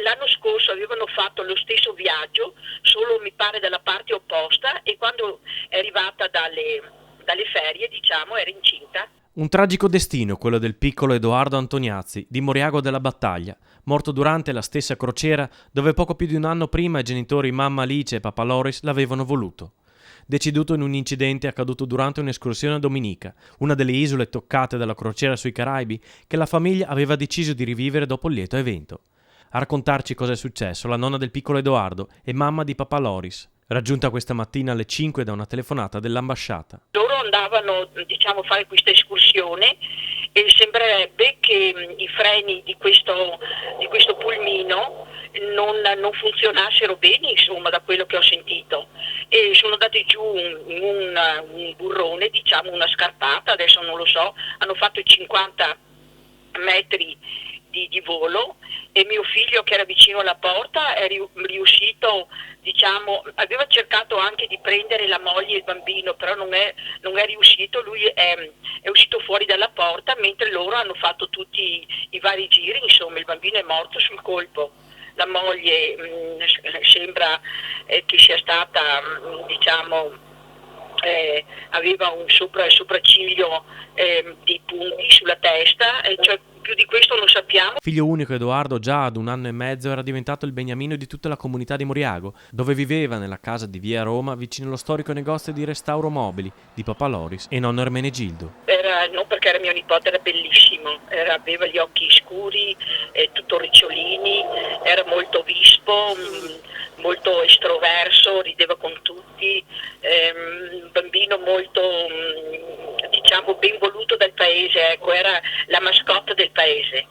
l'anno scorso avevano fatto lo stesso viaggio, solo mi pare dalla parte opposta, e quando è arrivata dalle ferie, diciamo, era incinta. Un tragico destino quello del piccolo Edoardo Antoniazzi, di Moriago della Battaglia, morto durante la stessa crociera dove poco più di un anno prima i genitori mamma Alice e papà Loris l'avevano voluto. Deceduto in un incidente accaduto durante un'escursione a Dominica, una delle isole toccate dalla crociera sui Caraibi, che la famiglia aveva deciso di rivivere dopo il lieto evento. A raccontarci cosa è successo la nonna del piccolo Edoardo e mamma di papà Loris, raggiunta questa mattina alle 5 da una telefonata dell'ambasciata. Loro andavano, diciamo, a fare questa escursione e sembrerebbe che i freni di questo pulmino non funzionassero bene, insomma, da quello che ho sentito, e sono andati giù in un burrone, diciamo una scarpata, adesso non lo so, hanno fatto i 50 metri di volo, e mio figlio, che era vicino alla porta, è riuscito, diciamo, aveva cercato anche di prendere la moglie e il bambino, però non è riuscito. Lui è uscito fuori dalla porta mentre loro hanno fatto tutti i vari giri, insomma il bambino è morto sul colpo. La moglie sembra che sia stata, diciamo, aveva un sopracciglio di punti sulla testa, cioè più di questo non sappiamo. Figlio unico, Edoardo già ad 1 anno e mezzo era diventato il beniamino di tutta la comunità di Moriago, dove viveva nella casa di via Roma vicino allo storico negozio di restauro mobili di papà Loris e nonno Ermenegildo. Non perché era mio nipote, era bellissimo, aveva gli occhi scuri, tutto ricciolini, era molto vispo, molto estroverso, rideva con tutti, un bambino molto, diciamo, ben voluto dal paese, ecco, era la mascotte del paese.